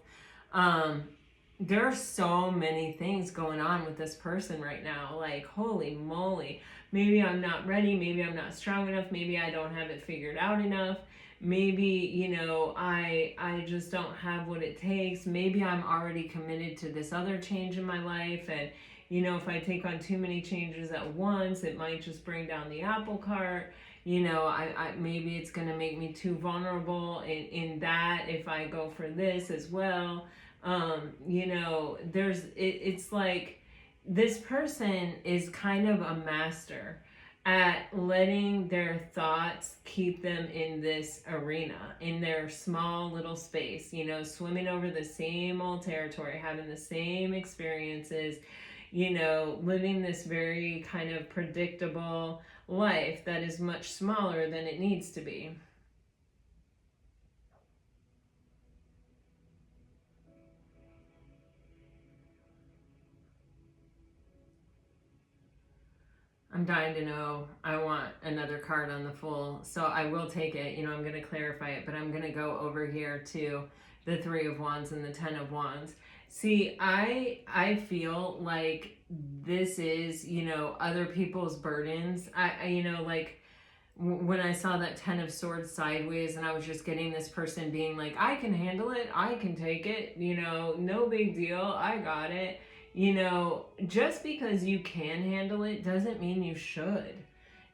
Speaker 1: There are so many things going on with this person right now, like holy moly, maybe I'm not ready, maybe I'm not strong enough, maybe I don't have it figured out enough. Maybe, you know, I just don't have what it takes. Maybe I'm already committed to this other change in my life. And, you know, if I take on too many changes at once, it might just bring down the apple cart. You know, I maybe it's going to make me too vulnerable in that if I go for this as well. You know, it's like this person is kind of a master at letting their thoughts keep them in this arena, in their small little space, you know, swimming over the same old territory, having the same experiences, you know, living this very kind of predictable life that is much smaller than it needs to be. I'm dying to know. I want another card on the full, so I will take it. You know, I'm going to clarify it, but I'm going to go over here to the 3 of Wands and the 10 of Wands. See, I feel like this is, you know, other people's burdens. I you know, like when I saw that 10 of Swords sideways, and I was just getting this person being like, I can handle it, I can take it, you know, no big deal, I got it. You know, just because you can handle it doesn't mean you should.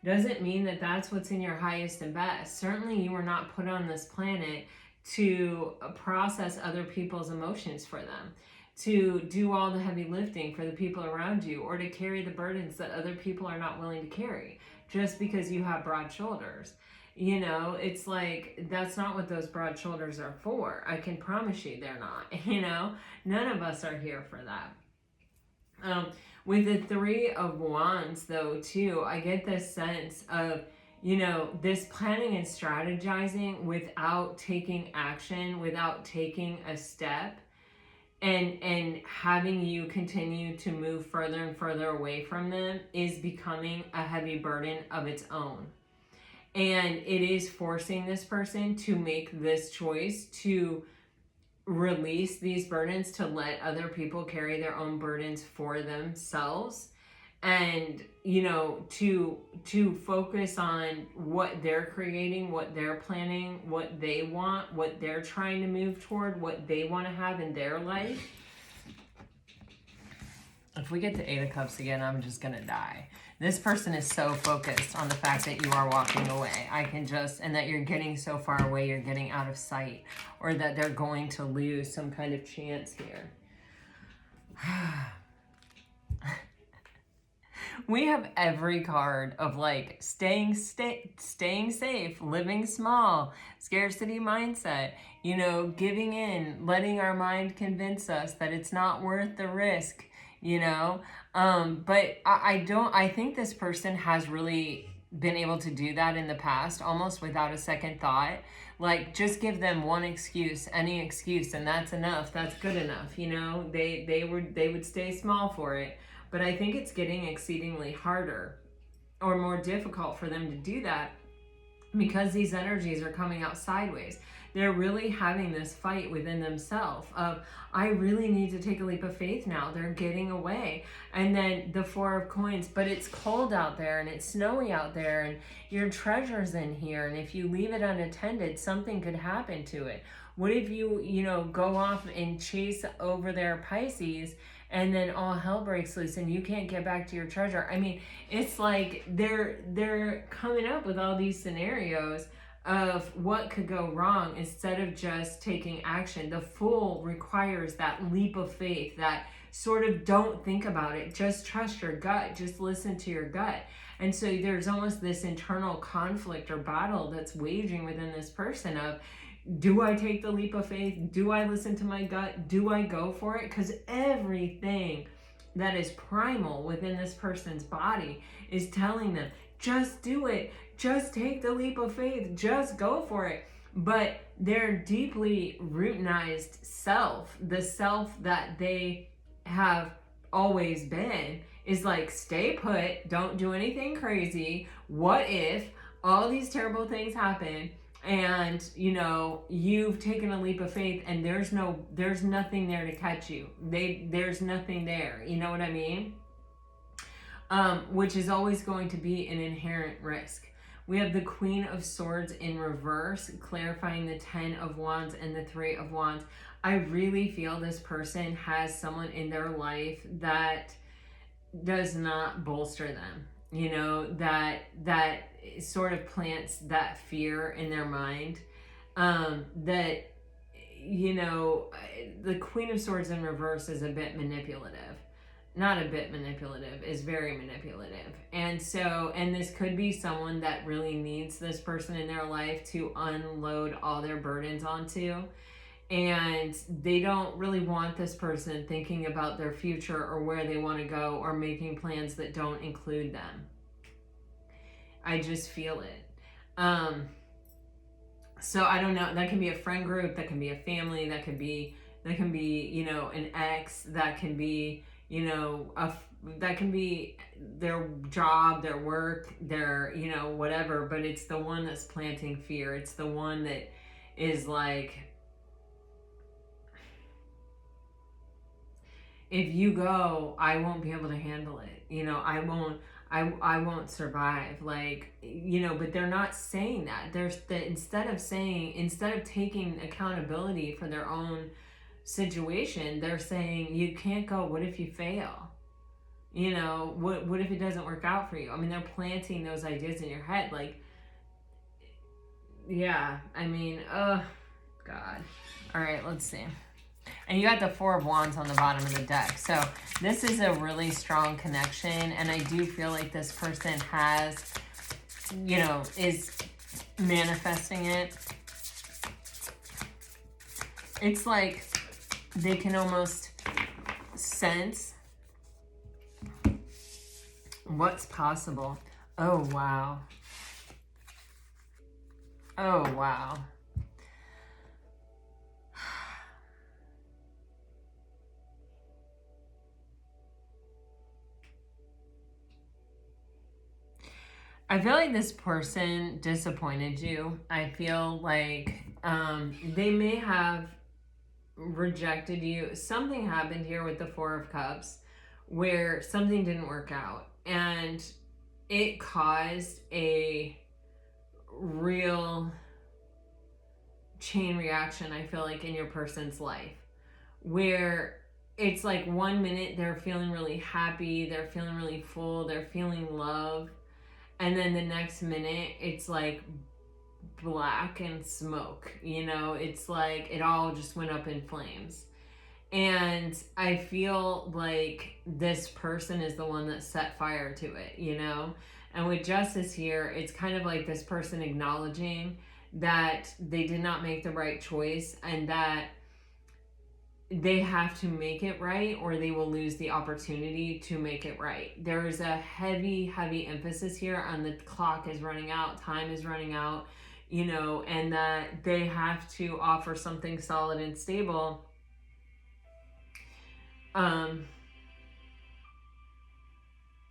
Speaker 1: Doesn't mean that that's what's in your highest and best. Certainly you were not put on this planet to process other people's emotions for them, to do all the heavy lifting for the people around you, or to carry the burdens that other people are not willing to carry just because you have broad shoulders. You know, it's like, that's not what those broad shoulders are for. I can promise you they're not. You know, none of us are here for that. With the Three of Wands, though, too, I get this sense of, you know, this planning and strategizing without taking action, without taking a step, and having you continue to move further and further away from them is becoming a heavy burden of its own. And it is forcing this person to make this choice to release these burdens, to let other people carry their own burdens for themselves, and, you know, to focus on what they're creating, what they're planning, what they want, what they're trying to move toward, what they want to have in their life. If we get to Eight of Cups again, I'm just gonna die. This person is so focused on the fact that you are walking away. And that you're getting so far away, you're getting out of sight, or that they're going to lose some kind of chance here. We have every card of like staying safe, living small, scarcity mindset, you know, giving in, letting our mind convince us that it's not worth the risk, you know. But I think this person has really been able to do that in the past, almost without a second thought. Like, just give them one excuse, any excuse, and that's enough. That's good enough, you know. They would stay small for it. But I think it's getting exceedingly harder or more difficult for them to do that because these energies are coming out sideways. They're really having this fight within themselves of, I really need to take a leap of faith now. They're getting away. And then the Four of Coins, but it's cold out there and it's snowy out there and your treasure's in here. And if you leave it unattended, something could happen to it. What if you know, go off and chase over their Pisces, and then all hell breaks loose and you can't get back to your treasure? I mean, it's like they're coming up with all these scenarios of what could go wrong instead of just taking action. The Fool requires that leap of faith, that sort of don't think about it, just trust your gut, just listen to your gut. And so there's almost this internal conflict or battle that's waging within this person of, do I take the leap of faith? Do I listen to my gut? Do I go for it? Because everything that is primal within this person's body is telling them, just do it. Just take the leap of faith. Just go for it. But their deeply routinized self, the self that they have always been, is like, stay put. Don't do anything crazy. What if all these terrible things happen? And, you know, you've taken a leap of faith and there's nothing there to catch you. There's nothing there. You know what I mean? Which is always going to be an inherent risk. We have the Queen of Swords in reverse, clarifying the 10 of Wands and the 3 of Wands. I really feel this person has someone in their life that does not bolster them. You know, that sort of plants that fear in their mind, that, you know, the Queen of Swords in reverse is a bit manipulative. Not a bit manipulative, is very manipulative. And so, and this could be someone that really needs this person in their life to unload all their burdens onto. And they don't really want this person thinking about their future or where they want to go or making plans that don't include them. I just feel it. So I don't know, that can be a friend group, that can be a family, that can be, you know, an ex, that can be, you know, that can be their job, their work, their, you know, whatever, but it's the one that's planting fear. It's the one that is like, if you go, I won't be able to handle it. You know, I I won't survive. Like, you know, but they're not saying that. Instead of taking accountability for their own situation, they're saying, you can't go. What if you fail? You know, what if it doesn't work out for you? I mean, they're planting those ideas in your head. Like, yeah, I mean, God. All right, let's see. And you got the Four of Wands on the bottom of the deck. So this is a really strong connection. And I do feel like this person has, you know, is manifesting it. It's like they can almost sense what's possible. Oh, wow. Oh, wow. I feel like this person disappointed you. I feel like they may have rejected you. Something happened here with the Four of Cups where something didn't work out. And it caused a real chain reaction, I feel like, in your person's life. Where it's like 1 minute they're feeling really happy, they're feeling really full, they're feeling love. And then the next minute, it's like black and smoke, you know? It's like it all just went up in flames. And I feel like this person is the one that set fire to it, you know? And with Justice here, it's kind of like this person acknowledging that they did not make the right choice and that they have to make it right or they will lose the opportunity to make it right. There is a heavy emphasis here on the clock is running out, time is running out, you know, and that they have to offer something solid and stable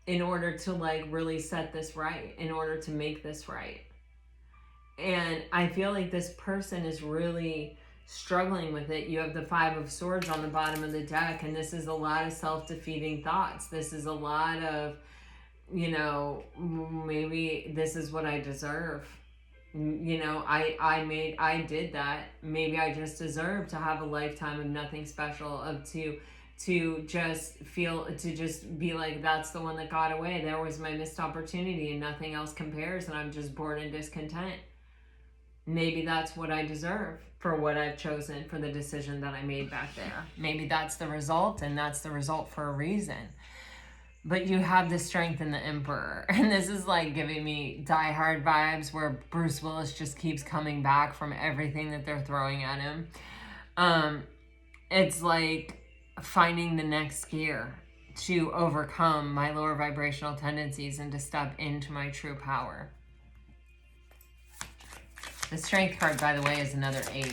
Speaker 1: in order to like really set this right, in order to make this right. And I feel like this person is really struggling with it. You have the Five of Swords on the bottom of the deck, and this is a lot of self-defeating thoughts. This is a lot of, you know, maybe this is what I deserve. You know, I did that. Maybe I just deserve to have a lifetime of nothing special, of to just feel, to just be like, that's the one that got away. There was my missed opportunity and nothing else compares, and I'm just bored and discontent. Maybe that's what I deserve for what I've chosen, for the decision that I made back there. Maybe that's the result, and that's the result for a reason. But you have the Strength in the Emperor. And this is like giving me Die Hard vibes, where Bruce Willis just keeps coming back from everything that they're throwing at him. It's like finding the next gear to overcome my lower vibrational tendencies and to step into my true power. The Strength card, by the way, is another 8.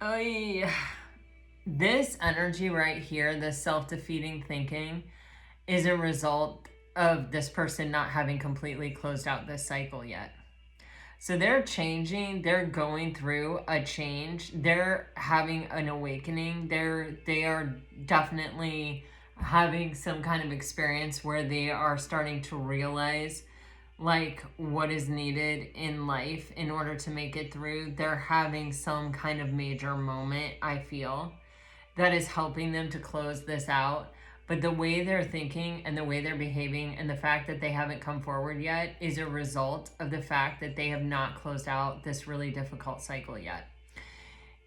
Speaker 1: Oh, yeah. This energy right here, this self-defeating thinking, is a result of this person not having completely closed out this cycle yet. So they're changing, they're going through a change, they're having an awakening, they are definitely having some kind of experience where they are starting to realize like what is needed in life in order to make it through. They're having some kind of major moment, I feel, that is helping them to close this out. But the way they're thinking and the way they're behaving and the fact that they haven't come forward yet is a result of the fact that they have not closed out this really difficult cycle yet.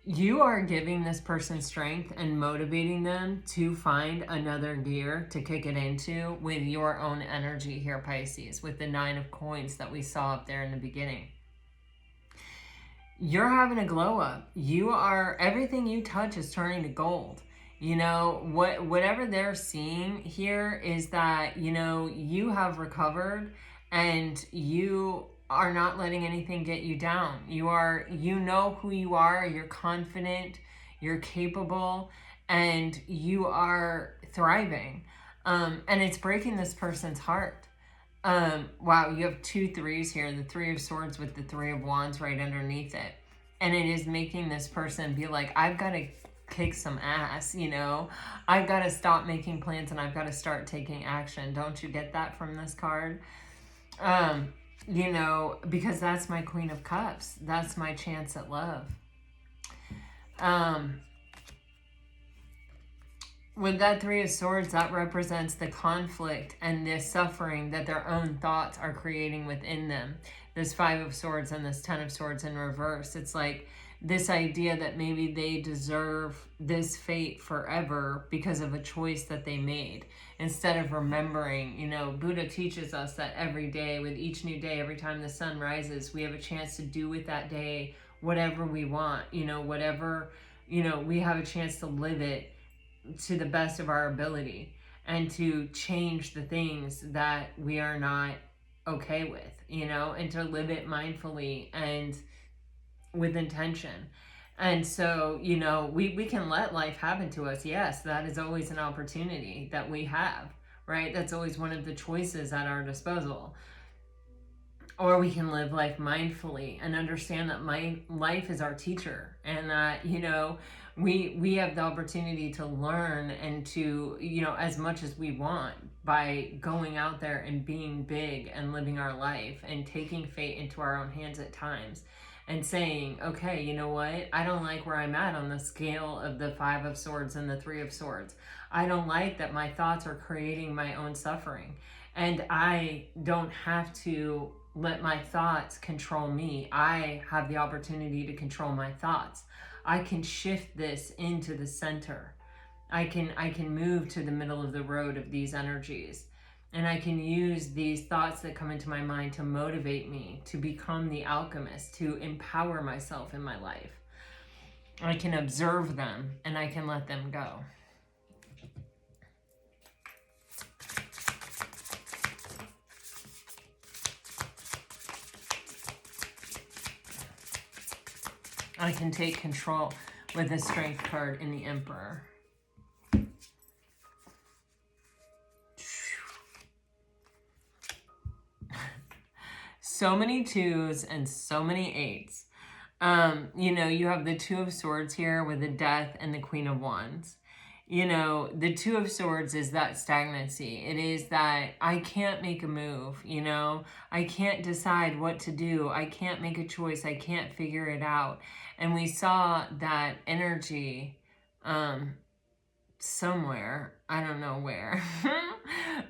Speaker 1: You are giving this person strength and motivating them to find another gear to kick it into with your own energy here, Pisces, with the 9 of Coins that we saw up there in the beginning. You're having a glow up. Everything you touch is turning to gold. You know, whatever they're seeing here is that, you know, you have recovered and you are not letting anything get you down. You know who you are, you're confident, you're capable, and you are thriving. And it's breaking this person's heart. Wow, you have 2 threes here, the Three of Swords with the Three of Wands right underneath it. And it is making this person be like, I've got to kick some ass, you know? I've got to stop making plans and I've got to start taking action. Don't you get that from this card? You know, because that's my Queen of Cups. That's my chance at love. With that Three of Swords, that represents the conflict and the suffering that their own thoughts are creating within them. This Five of Swords and this Ten of Swords in reverse. It's like this idea that maybe they deserve this fate forever because of a choice that they made. Instead of remembering, you know, Buddha teaches us that every day, with each new day, every time the sun rises, we have a chance to do with that day whatever we want, you know, whatever, you know, we have a chance to live it to the best of our ability and to change the things that we are not okay with, you know, and to live it mindfully and with intention. And so, you know, we can let life happen to us. Yes, that is always an opportunity that we have, right? That's always one of the choices at our disposal. Or we can live life mindfully and understand that my life is our teacher, and that, you know, we have the opportunity to learn and to, you know, as much as we want by going out there and being big and living our life and taking fate into our own hands at times and saying, okay, you know what? I don't like where I'm at on the scale of the Five of Swords and the Three of Swords. I don't like that my thoughts are creating my own suffering. And I don't have to let my thoughts control me. I have the opportunity to control my thoughts. I can shift this into the center. I can move to the middle of the road of these energies. And I can use these thoughts that come into my mind to motivate me to become the alchemist, to empower myself in my life. I can observe them and I can let them go. I can take control with the Strength card in the Emperor. So many 2s and so many 8s. You know, you have the Two of Swords here with the Death and the Queen of Wands. You know, the Two of Swords is that stagnancy. It is that I can't make a move, you know. I can't decide what to do. I can't make a choice. I can't figure it out. And we saw that energy somewhere. I don't know where.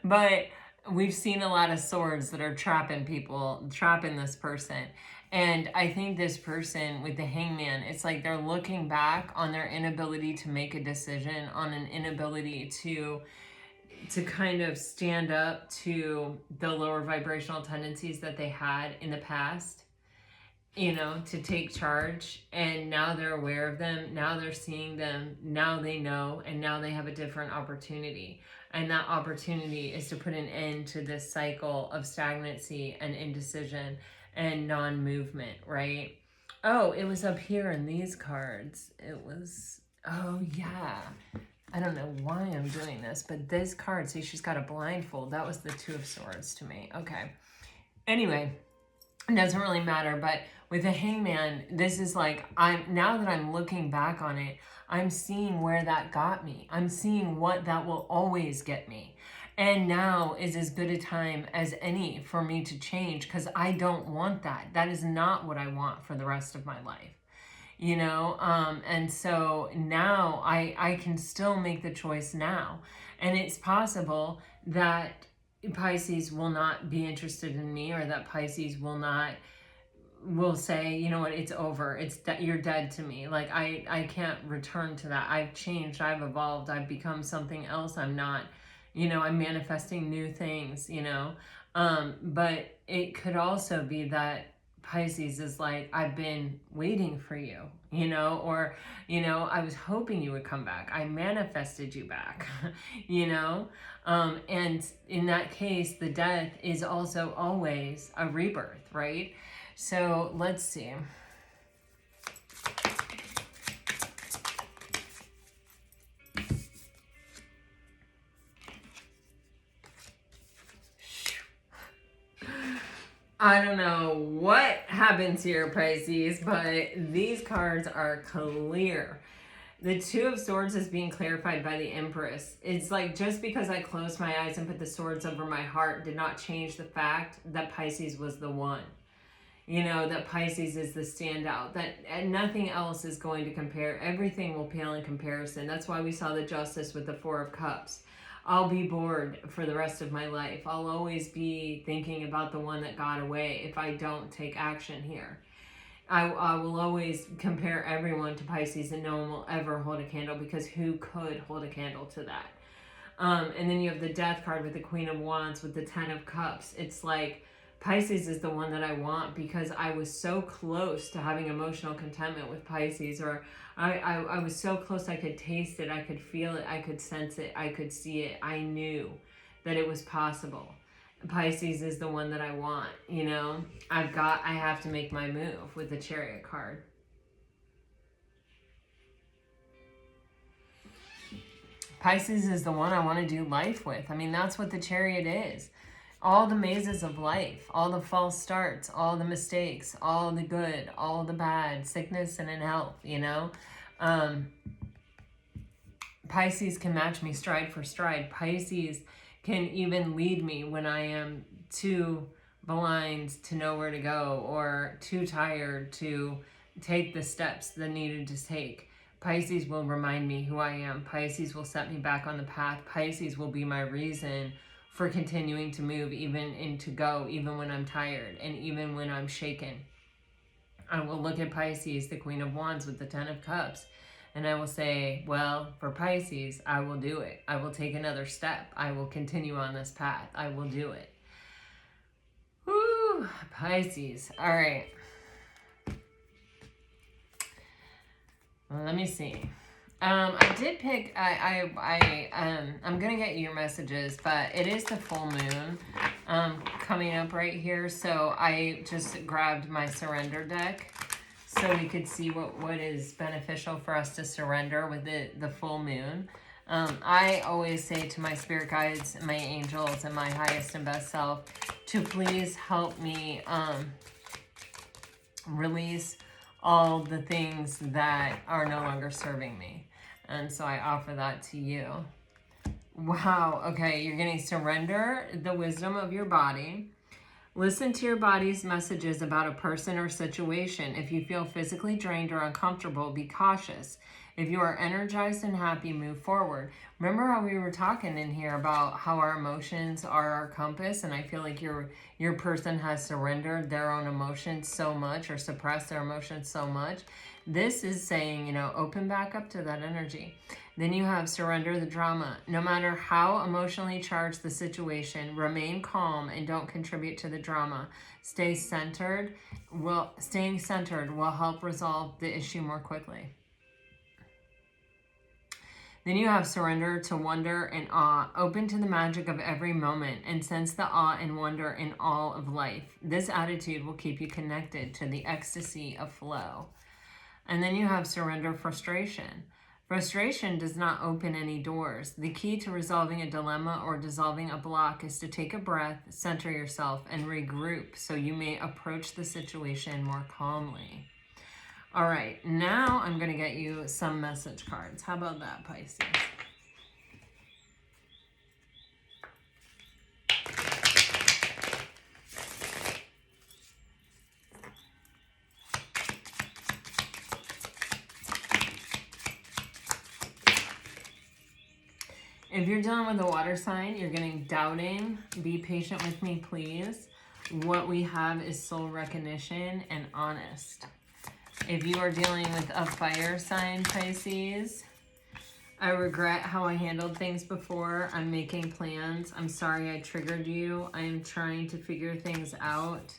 Speaker 1: But we've seen a lot of swords that are trapping people, trapping this person. And I think this person with the Hangman, it's like they're looking back on their inability to make a decision, on an inability to kind of stand up to the lower vibrational tendencies that they had in the past, you know, to take charge. And now they're aware of them. Now they're seeing them. Now they know. And now they have a different opportunity. And that opportunity is to put an end to this cycle of stagnancy and indecision and non-movement, right? Oh, it was up here in these cards. It was, oh yeah. I don't know why I'm doing this, but this card, see, she's got a blindfold. That was the Two of Swords to me. Okay. Anyway, it doesn't really matter, but with the Hangman, this is like, now that I'm looking back on it, I'm seeing where that got me. I'm seeing what that will always get me. And now is as good a time as any for me to change, because I don't want that. That is not what I want for the rest of my life. You know, and so now I can still make the choice now. And it's possible that Pisces will not be interested in me, or that Pisces will say, you know what, it's over. You're dead to me. Like, I can't return to that. I've changed. I've evolved. I've become something else. I'm not, you know, I'm manifesting new things, you know. But it could also be that Pisces is like, I've been waiting for you, you know, or, you know, I was hoping you would come back. I manifested you back, you know. And in that case, the death is also always a rebirth, right? So let's see. I don't know what happens here, Pisces, but these cards are clear. The Two of Swords is being clarified by the Empress. It's like, just because I closed my eyes and put the swords over my heart did not change the fact that Pisces was the one. You know, that Pisces is the standout, that nothing else is going to compare. Everything will pale in comparison. That's why we saw the Justice with the Four of Cups. I'll be bored for the rest of my life. I'll always be thinking about the one that got away if I don't take action here. I will always compare everyone to Pisces, and no one will ever hold a candle, because who could hold a candle to that? And then you have the Death card with the Queen of Wands with the Ten of Cups. It's like, Pisces is the one that I want, because I was so close to having emotional contentment with Pisces, or I was so close. I could taste it, I could feel it, I could sense it, I could see it. I knew that it was possible. Pisces is the one that I want, you know. I have to make my move with the Chariot card. Pisces is the one I want to do life with. I mean, that's what the Chariot is. All the mazes of life, all the false starts, all the mistakes, all the good, all the bad, sickness and in health, you know. Pisces can match me stride for stride. Pisces can even lead me when I am too blind to know where to go, or too tired to take the steps that needed to take. Pisces will remind me who I am. Pisces will set me back on the path. Pisces will be my reason for continuing to move, even when I'm tired and even when I'm shaken. I will look at Pisces, the Queen of Wands with the Ten of Cups, and I will say, well, for Pisces, I will do it. I will take another step. I will continue on this path. I will do it. Woo, Pisces. All right. Well, let me see. I did pick, I'm going to get your messages, but it is the full moon coming up right here. So I just grabbed my surrender deck so we could see what is beneficial for us to surrender with the full moon. I always say to my spirit guides, my angels, and my highest and best self to please help me release all the things that are no longer serving me. And so I offer that to you. Wow. Okay. You're going to surrender the wisdom of your body. Listen to your body's messages about a person or situation. If you feel physically drained or uncomfortable, be cautious. If you are energized and happy, move forward. Remember how we were talking in here about how our emotions are our compass, and I feel like your person has surrendered their own emotions so much, or suppressed their emotions so much. This is saying, you know, open back up to that energy. Then you have surrender the drama. No matter how emotionally charged the situation, remain calm and don't contribute to the drama. Staying centered will help resolve the issue more quickly. Then you have surrender to wonder and awe. Open to the magic of every moment and sense the awe and wonder in all of life. This attitude will keep you connected to the ecstasy of flow. And then you have surrender frustration. Frustration does not open any doors. The key to resolving a dilemma or dissolving a block is to take a breath, center yourself, and regroup so you may approach the situation more calmly. All right, now I'm going to get you some message cards. How about that, Pisces? If you're dealing with a water sign, you're getting doubting. Be patient with me, please. What we have is soul recognition and honest. If you are dealing with a fire sign, Pisces, I regret how I handled things before. I'm making plans. I'm sorry I triggered you. I am trying to figure things out.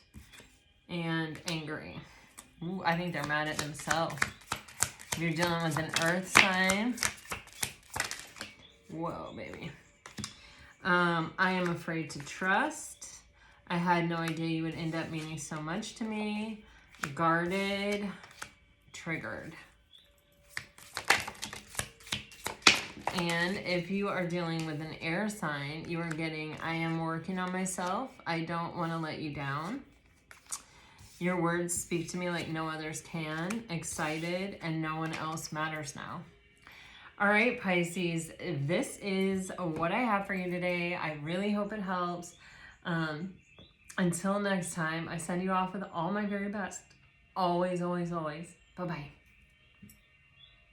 Speaker 1: And angry. Ooh, I think they're mad at themselves. If you're dealing with an earth sign, whoa, baby. I am afraid to trust. I had no idea you would end up meaning so much to me. Guarded. Triggered. And if you are dealing with an air sign, you are getting, I am working on myself. I don't want to let you down. Your words speak to me like no others can. Excited, and no one else matters now. All right, Pisces, this is what I have for you today. I really hope it helps. Until next time, I send you off with all my very best. Always, always, always. Bye-bye.